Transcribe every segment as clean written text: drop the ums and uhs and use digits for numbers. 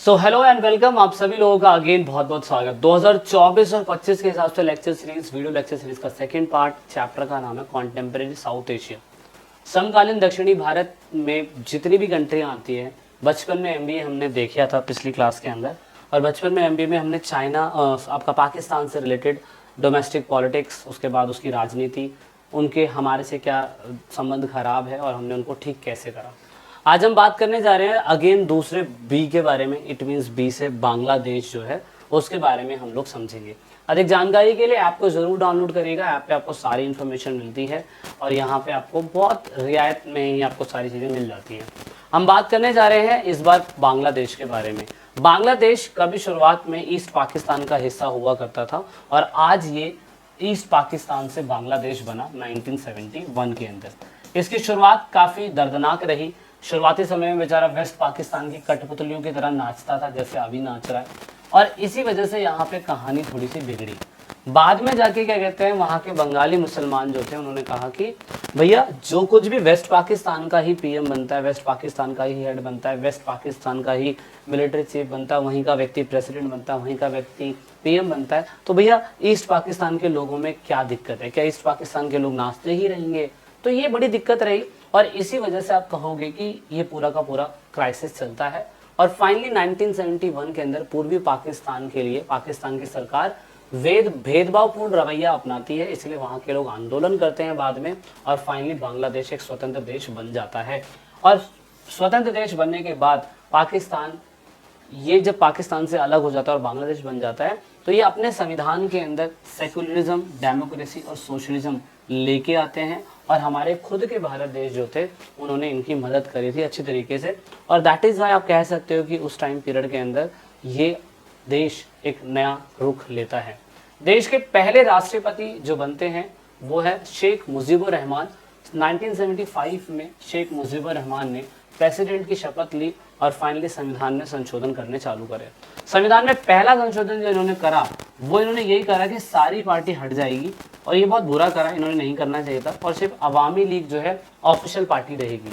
So hello and welcome, आप सभी लोगों का अगेन बहुत बहुत स्वागत। 2024 और 25 के हिसाब से lecture series, video lecture series का सेकंड पार्ट, चैप्टर का नाम है कॉन्टेम्परेरी साउथ एशिया। समकालीन दक्षिणी भारत में जितनी भी कंट्रियां आती हैं, बचपन में एमबीए हमने देखा था पिछली क्लास के अंदर, और बचपन में एमबीए में हमने चाइना, आपका पाकिस्तान से रिलेटेड डोमेस्टिक पॉलिटिक्स, उसके बाद उसकी राजनीति, उनके हमारे से क्या संबंध खराब है और हमने उनको ठीक कैसे करा। आज हम बात करने जा रहे हैं अगेन दूसरे बी के बारे में। इट मीन्स बी से बांग्लादेश जो है उसके बारे में हम लोग समझेंगे। अधिक जानकारी के लिए ऐप को जरूर डाउनलोड करिएगा। ऐप पे आपको सारी इन्फॉर्मेशन मिलती है और यहाँ पे आपको बहुत रियायत में ही आपको सारी चीज़ें मिल जाती हैं। हम बात करने जा रहे हैं इस बार बांग्लादेश के बारे में। बांग्लादेश कभी शुरुआत में ईस्ट पाकिस्तान का हिस्सा हुआ करता था और आज ये ईस्ट पाकिस्तान से बांग्लादेश बना 1971 के अंदर। इसकी शुरुआत काफ़ी दर्दनाक रही। शुरुआती समय में बेचारा वेस्ट पाकिस्तान की कठपुतलियों की तरह नाचता था जैसे अभी नाच रहा है, और इसी वजह से यहाँ पे कहानी थोड़ी सी बिगड़ी। बाद में जाके क्या कहते हैं, वहाँ के बंगाली मुसलमान जो थे उन्होंने कहा कि भैया जो कुछ भी वेस्ट पाकिस्तान का ही पीएम बनता है, वेस्ट पाकिस्तान का ही हेड बनता है, वेस्ट पाकिस्तान का ही मिलिट्री चीफ बनता है, वहीं का व्यक्ति प्रेसिडेंट बनता है, वहीं का व्यक्ति पीएम बनता है, तो भैया ईस्ट पाकिस्तान के लोगों में क्या दिक्कत है? क्या ईस्ट पाकिस्तान के लोग नाचते ही रहेंगे? तो ये बड़ी दिक्कत रही और इसी वजह से आप कहोगे कि ये पूरा का पूरा क्राइसिस चलता है। और फाइनली 1971 के अंदर पूर्वी पाकिस्तान के लिए पाकिस्तान की सरकार भेदभावपूर्ण रवैया अपनाती है, इसलिए वहाँ के लोग आंदोलन करते हैं बाद में, और फाइनली बांग्लादेश एक स्वतंत्र देश बन जाता है। और स्वतंत्र देश बनने के बाद पाकिस्तान, ये जब पाकिस्तान से अलग हो जाता है और बांग्लादेश बन जाता है, तो ये अपने संविधान के अंदर सेकुलरिज्म, डेमोक्रेसी और सोशलिज्म लेके आते हैं। और हमारे खुद के भारत देश जो थे उन्होंने इनकी मदद करी थी अच्छी तरीके से, और दैट इज़ वाई आप कह सकते हो कि उस टाइम पीरियड के अंदर ये देश एक नया रुख लेता है। देश के पहले राष्ट्रपति जो बनते हैं वो है शेख मुजीबुर रहमान। 1975 में शेख मुजीबुर रहमान ने प्रेसिडेंट की शपथ ली और फाइनली संविधान में संशोधन करने चालू करे। संविधान में पहला संशोधन जो इन्होंने करा वो इन्होंने यही करा कि सारी पार्टी हट जाएगी, और ये बहुत बुरा करा, इन्होंने नहीं करना चाहिए था, और सिर्फ अवामी लीग जो है ऑफिशियल पार्टी रहेगी।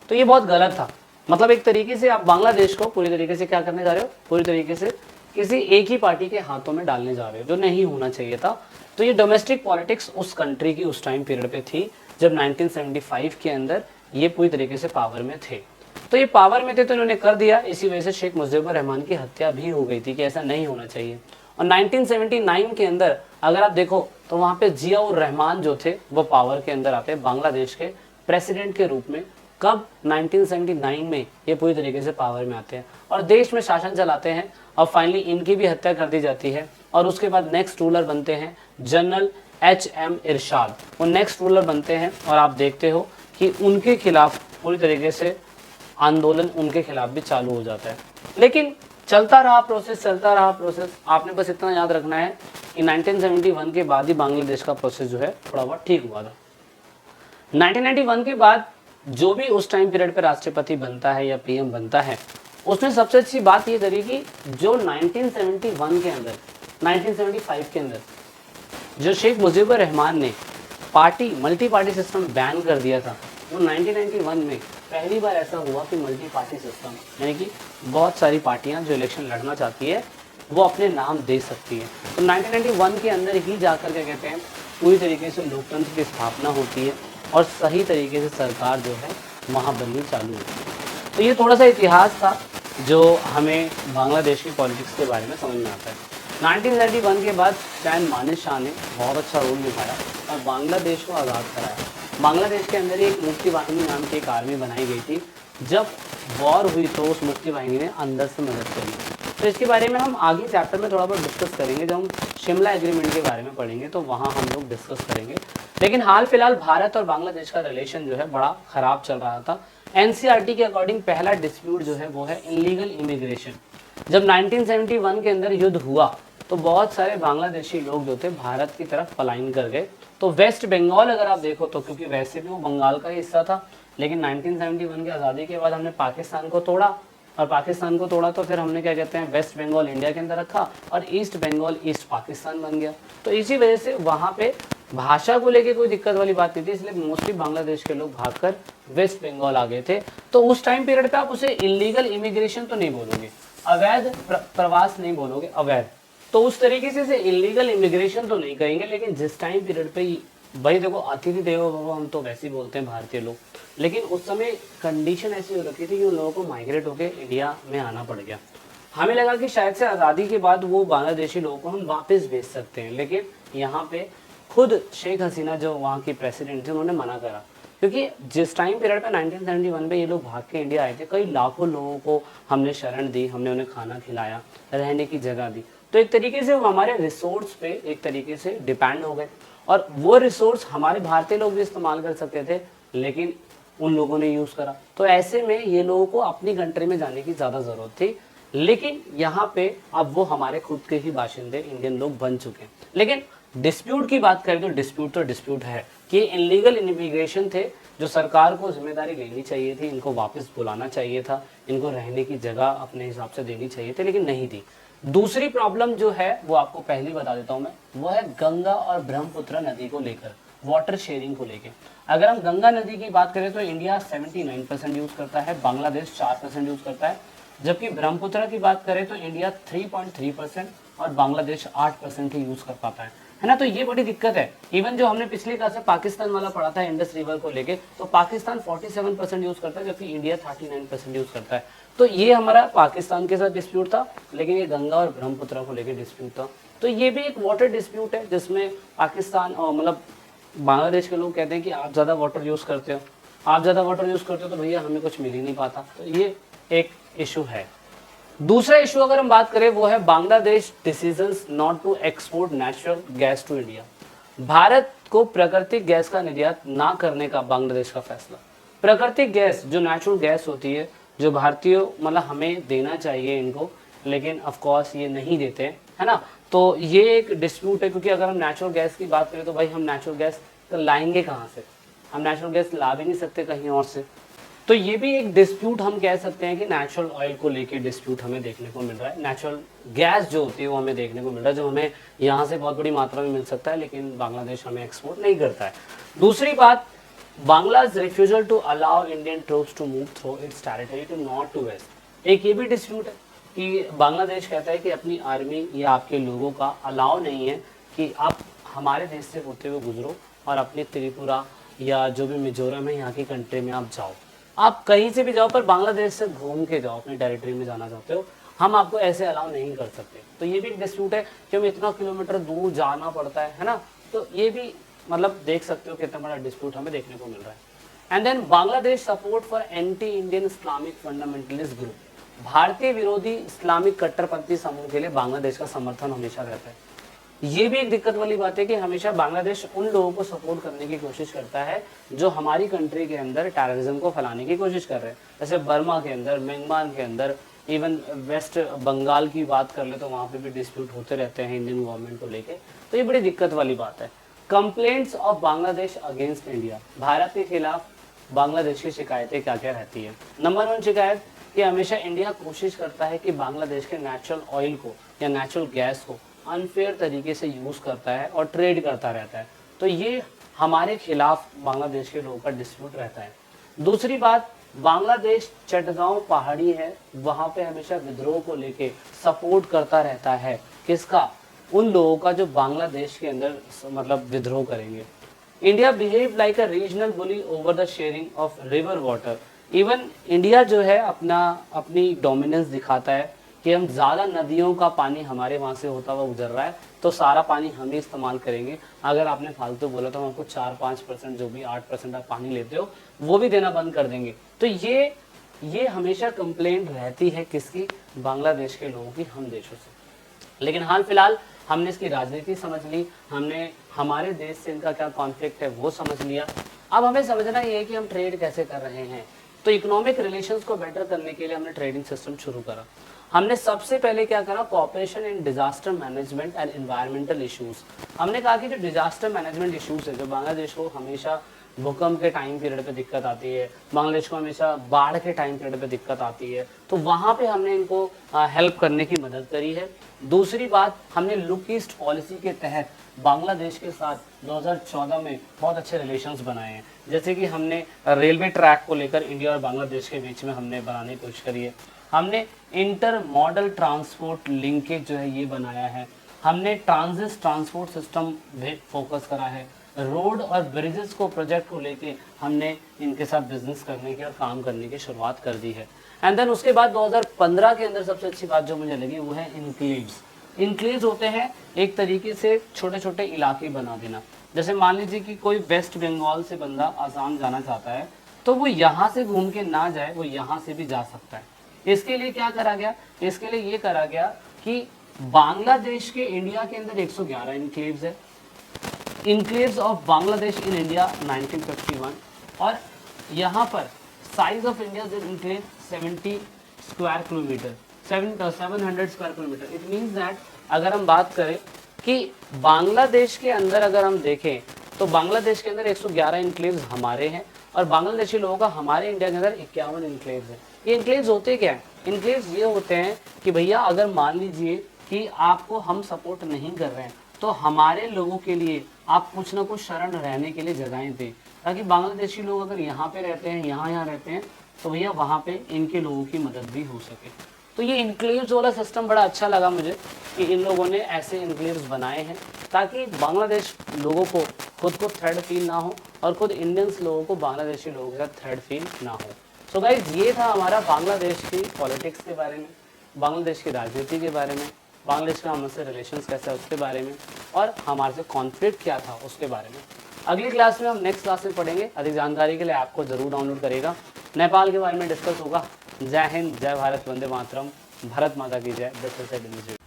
तो ये बहुत गलत था। मतलब एक तरीके से आप बांग्लादेश को पूरी तरीके से क्या करने जा रहे हो, पूरी तरीके से किसी एक ही पार्टी के हाथों में डालने जा रहे हो, जो नहीं होना चाहिए था। तो ये डोमेस्टिक पॉलिटिक्स उस कंट्री की उस टाइम पीरियड पे थी जब 1975 के अंदर ये पूरी तरीके से पावर में थे। तो ये पावर में थे तो इन्होंने कर दिया। इसी वजह से शेख मुजीबुर रहमान की हत्या भी हो गई थी कि ऐसा नहीं होना चाहिए। और 1979 के अंदर अगर आप देखो तो वहाँ पे जियाउर रहमान जो थे वो पावर के अंदर आते हैं बांग्लादेश के प्रेसिडेंट के रूप में। कब? 1979 में ये पूरी तरीके से पावर में आते हैं और देश में शासन चलाते हैं, और फाइनली इनकी भी हत्या कर दी जाती है। और उसके बाद नेक्स्ट रूलर बनते हैं जनरल HM इरशाद। वो नेक्स्ट रूलर बनते हैं और आप देखते हो कि उनके खिलाफ पूरी तरीके से आंदोलन उनके खिलाफ भी चालू हो जाता है। लेकिन चलता रहा प्रोसेस। आपने बस इतना याद रखना है कि 1971 के बाद ही बांग्लादेश का प्रोसेस जो है थोड़ा बहुत ठीक हुआ था। 1991 के बाद जो भी उस टाइम पीरियड पे राष्ट्रपति बनता है या पीएम बनता है, उसने सबसे अच्छी बात ये करी कि जो 1971 के अंदर 1975 के अंदर जो शेख मुजीबुर रहमान ने मल्टी पार्टी सिस्टम बैन कर दिया था, वो 1991 में पहली बार ऐसा हुआ कि मल्टी पार्टी सिस्टम, यानी कि बहुत सारी पार्टियां जो इलेक्शन लड़ना चाहती है वो अपने नाम दे सकती है। तो 1991 के अंदर ही जाकर के कहते हैं पूरी तरीके से लोकतंत्र की स्थापना होती है और सही तरीके से सरकार जो है वहाँ बननी चालू होती है। तो ये थोड़ा सा इतिहास था जो हमें बांग्लादेश की पॉलिटिक्स के बारे में समझ में आता है। 1991 के बाद सैन मानेकशॉ ने बहुत अच्छा रोल निभाया और बांग्लादेश को आज़ाद कराया। बांग्लादेश के अंदर एक मुक्ति वाहिनी नाम की एक आर्मी बनाई गई थी। जब वॉर हुई तो उस मुक्ति वाहिनी ने अंदर से मदद करी। तो इसके बारे में हम आगे चैप्टर में थोड़ा बहुत डिस्कस करेंगे। जब हम शिमला एग्रीमेंट के बारे में पढ़ेंगे तो वहाँ हम लोग डिस्कस करेंगे। लेकिन हाल फिलहाल भारत और बांग्लादेश का रिलेशन जो है बड़ा ख़राब चल रहा था। NCERT के अकॉर्डिंग पहला डिस्प्यूट जो है वो है इलीगल इमिग्रेशन। जब 1971 के अंदर युद्ध हुआ तो बहुत सारे बांग्लादेशी लोग जो थे भारत की तरफ पलायन कर गए। तो वेस्ट बंगाल अगर आप देखो तो, क्योंकि वैसे भी वो बंगाल का हिस्सा था, लेकिन 1971 की आज़ादी के बाद हमने पाकिस्तान को तोड़ा, और पाकिस्तान को तोड़ा तो फिर हमने क्या कहते हैं वेस्ट बंगाल इंडिया के अंदर रखा और ईस्ट बंगाल ईस्ट पाकिस्तान बन गया। तो इसी वजह से वहाँ पे भाषा को लेके कोई दिक्कत वाली बात नहीं थी, इसलिए मोस्टली बांग्लादेश के लोग भागकर वेस्ट बंगाल आ गए थे। तो उस टाइम पीरियड पे आप उसे इलीगल इमिग्रेशन तो नहीं बोलोगे, अवैध प्रवास नहीं बोलोगे, अवैध, तो उस तरीके से इलीगल इमिग्रेशन तो नहीं कहेंगे, लेकिन जिस टाइम पीरियड पे भाई देखो अतिथि देवो भव हम तो वैसे ही बोलते हैं भारतीय लोग, लेकिन उस समय कंडीशन ऐसी हो रखी थी कि उन लोगों को माइग्रेट होकर इंडिया में आना पड़ गया। हमें लगा कि शायद से आज़ादी के बाद वो बांग्लादेशी लोगों को हम वापस भेज सकते हैं, लेकिन यहाँ पे खुद शेख हसीना जो वहाँ की प्रेसिडेंट थी उन्होंने मना करा, क्योंकि जिस टाइम पीरियड पे 1971 में ये लोग भाग के इंडिया आए थे, कई लाखों लोगों को हमने शरण दी, हमने उन्हें खाना खिलाया, रहने की जगह दी, तो एक तरीके से वो हमारे रिसोर्स पे एक तरीके से डिपेंड हो गए, और वो रिसोर्स हमारे भारतीय लोग भी इस्तेमाल कर सकते थे, लेकिन उन लोगों ने यूज़ करा। तो ऐसे में ये लोगों को अपनी कंट्री में जाने की ज़्यादा ज़रूरत थी, लेकिन यहाँ पे अब वो हमारे खुद के ही बाशिंदे इंडियन लोग बन चुके हैं। लेकिन डिस्प्यूट की बात करें तो डिस्प्यूट है कि इनलीगल इमिग्रेशन थे, जो सरकार को जिम्मेदारी लेनी चाहिए थी, इनको वापस बुलाना चाहिए था, इनको रहने की जगह अपने हिसाब से देनी चाहिए थी, लेकिन नहीं दी। दूसरी प्रॉब्लम जो है वो आपको पहले बता देता हूँ मैं, वो है गंगा और ब्रह्मपुत्र नदी को लेकर, वाटर शेयरिंग को लेकर। अगर हम गंगा नदी की बात करें तो इंडिया 79% यूज़ करता है, बांग्लादेश 4% यूज़ करता है, जबकि ब्रह्मपुत्र की बात करें तो इंडिया 3.3% और बांग्लादेश 8% ही यूज़ कर पाता है ना। तो ये बड़ी दिक्कत है। इवन जो हमने पिछली क्लास में पाकिस्तान वाला पढ़ा था इंडस रिवर को लेके, तो पाकिस्तान 47% यूज़ करता है, जबकि इंडिया 39% यूज़ करता है। तो ये हमारा पाकिस्तान के साथ डिस्प्यूट था, लेकिन ये गंगा और ब्रह्मपुत्र को लेकर डिस्प्यूट था। तो ये भी एक वाटर डिस्प्यूट है, जिसमें पाकिस्तान और मतलब बांग्लादेश के लोग कहते हैं कि आप ज़्यादा वाटर यूज़ करते हो, आप ज़्यादा वाटर यूज़ करते हो, तो भैया हमें कुछ मिल ही नहीं पाता। तो ये एक इशू है। दूसरा इशू अगर हम बात करें वो है Bangladesh decisions not to export natural gas to India. Bharat को प्राकृतिक गैस का निर्यात ना करने का बांग्लादेश का फैसला। प्राकृतिक गैस जो नेचुरल गैस होती है, जो भारतीय मतलब हमें देना चाहिए इनको, लेकिन ऑफ कोर्स ये नहीं देते, है ना। तो ये एक डिस्प्यूट है, क्योंकि अगर हम नेचुरल गैस की बात करें तो भाई हम नेचुरल गैस तो लाएंगे कहाँ से, हम नेचुरल गैस ला भी नहीं सकते कहीं और से। तो ये भी एक डिस्प्यूट हम कह सकते हैं कि नेचुरल ऑयल को लेके डिस्प्यूट हमें देखने को मिल रहा है। नेचुरल गैस जो होती है वो हमें देखने को मिल रहा है, जो हमें यहाँ से बहुत बड़ी मात्रा में मिल सकता है, लेकिन बांग्लादेश हमें एक्सपोर्ट नहीं करता है। दूसरी बात, Bangladesh refusal to allow Indian troops to move through its territory to north to west. एक ये भी डिस्प्यूट है कि बांग्लादेश कहता है कि अपनी आर्मी या आपके लोगों का अलाउ नहीं है कि आप हमारे देश से होते हुए गुजरो और अपनी त्रिपुरा या जो भी मिजोरम है यहाँ की कंट्री में आप जाओ, आप कहीं से भी जाओ, पर बांग्लादेश से घूम के जाओ, अपनी टेरिटरी में जाना चाहते हो, हम आपको ऐसे अलाउ नहीं कर सकते। तो ये भी एक डिस्प्यूट है कि हमें इतना किलोमीटर दूर जाना पड़ता है ना। तो ये भी मतलब देख सकते हो कितना बड़ा डिस्प्यूट हमें देखने को मिल रहा है। And then Bangladesh support for anti Indian Islamic fundamentalist group. भारतीय विरोधी इस्लामिक कट्टरपंथी समूह के लिए बांग्लादेश का समर्थन हमेशा रहता है। ये भी एक दिक्कत वाली बात है कि हमेशा बांग्लादेश उन लोगों को सपोर्ट करने की कोशिश करता है जो हमारी कंट्री के अंदर टेररिज्म को फैलाने की कोशिश कर रहे हैं। जैसे बर्मा के अंदर, म्यांमार के अंदर, इवन वेस्ट बंगाल की बात कर ले तो वहाँ पे भी डिस्प्यूट होते रहते हैं इंडियन गवर्नमेंट को लेके। तो ये बड़ी दिक्कत वाली बात है। Complaints of Bangladesh against India. Bharat के खिलाफ बांग्लादेश की शिकायतें क्या क्या रहती है। नंबर 1 शिकायत कि हमेशा इंडिया कोशिश करता है कि बांग्लादेश के नेचुरल ऑयल को या नेचुरल गैस को अनफेयर तरीके से यूज़ करता है और ट्रेड करता रहता है। तो ये हमारे खिलाफ बांग्लादेश के लोगों का डिस्प्यूट रहता है। दूसरी बात, बांग्लादेश चटगांव पहाड़ी है, वहाँ पे हमेशा विद्रोह को लेके सपोर्ट करता रहता है। किसका? उन लोगों का जो बांग्लादेश के अंदर मतलब विद्रोह करेंगे। India behave like a regional bully over the sharing of river water. Even India जो है अपनी डोमिनेंस दिखाता है कि हम ज़्यादा नदियों का पानी हमारे वहाँ से होता हुआ गुजर रहा है, तो सारा पानी हम ही इस्तेमाल करेंगे। अगर आपने फालतू बोला तो हम आपको 4-5% जो भी 8% आप पानी लेते हो वो भी देना बंद कर देंगे। तो ये हमेशा कंप्लेंट रहती है किसकी? बांग्लादेश के लोगों की हम देशों से। लेकिन हाल फिलहाल हमने इसकी राजनीति समझ ली, हमने हमारे देश से इनका क्या कॉन्फ्लिक्ट है वो समझ लिया। अब हमें समझना ये है कि हम ट्रेड कैसे कर रहे हैं। तो इकोनॉमिक रिलेशंस को बेटर करने के लिए हमने ट्रेडिंग सिस्टम शुरू करा। हमने सबसे पहले क्या करा? Cooperation in disaster management and environmental issues. हमने कहा कि जो डिजास्टर मैनेजमेंट इश्यूज है, जो बांग्लादेश को हमेशा भूकंप के टाइम पीरियड पे दिक्कत आती है, बांग्लादेश को हमेशा बाढ़ के टाइम पीरियड पे दिक्कत आती है, तो वहाँ पे हमने इनको हेल्प करने की मदद करी है। दूसरी बात, हमने लुक ईस्ट पॉलिसी के तहत बांग्लादेश के साथ 2014 में बहुत अच्छे रिलेशंस बनाए हैं। जैसे कि हमने रेलवे ट्रैक को लेकर इंडिया और बांग्लादेश के बीच में हमने बनाने की कोशिश करी है। हमने इंटर मॉडल ट्रांसपोर्ट लिंकेज जो है ये बनाया है, हमने ट्रांजिट ट्रांसपोर्ट सिस्टम पे फोकस करा है, रोड और ब्रिजेस को प्रोजेक्ट को लेके हमने इनके साथ बिजनेस करने की और काम करने की शुरुआत कर दी है। एंड देन उसके बाद 2015 के अंदर सबसे अच्छी बात जो मुझे लगी वो है इनक्लेव्स। इनक्लेव्स होते हैं एक तरीके से छोटे छोटे इलाके बना देना। जैसे मान लीजिए कि कोई वेस्ट बंगाल से बंदा आसाम जाना चाहता है तो वो यहाँ से घूम के ना जाए, वो यहाँ से भी जा सकता है। इसके लिए क्या करा गया, इसके लिए ये करा गया कि बांग्लादेश के इंडिया के अंदर 111 इनक्लेव्स है, enclaves of Bangladesh in India 1951, और यहाँ पर size of India enclave 70 square kilometre, 700 square kilometre. It means that अगर हम बात करें कि बांग्लादेश के अंदर अगर हम देखें तो बांग्लादेश के अंदर 111 इनक्लेव्स हमारे हैं और बांग्लादेशी लोगों का हमारे इंडिया के अंदर 51 इनक्लेव्स है। ये इनक्लेव्स होते क्या हैं? इनक्लेव्स ये होते हैं कि भैया अगर मान लीजिए कि आपको हम सपोर्ट नहीं कर रहे हैं तो हमारे लोगों के लिए आप कुछ ना कुछ शरण रहने के लिए जगहें दें, ताकि बांग्लादेशी लोग अगर यहाँ पे रहते हैं, यहाँ रहते हैं, तो भैया वहाँ पे इनके लोगों की मदद भी हो सके। तो ये इनक्लेव्स वाला सिस्टम बड़ा अच्छा लगा मुझे कि इन लोगों ने ऐसे इनक्लेव्स बनाए हैं ताकि बांग्लादेश लोगों को खुद को थ्रेड फील ना हो और खुद इंडियंस लोगों को बांग्लादेशी लोगों का थ्रेड फील ना हो। सो गाइज ये था हमारा बांग्लादेश की पॉलिटिक्स के बारे में, बांग्लादेश की राजनीति के बारे में, बांग्लादेश का हमसे रिलेशंस कैसे है उसके बारे में, और हमारे से कॉन्फ्लिक्ट क्या था उसके बारे में। अगली क्लास में हम नेक्स्ट क्लास में पढ़ेंगे। अधिक जानकारी के लिए ऐप को जरूर डाउनलोड करेगा। नेपाल के बारे में डिस्कस होगा। जय हिंद, जय भारत, वंदे मातरम, भारत माता की जय।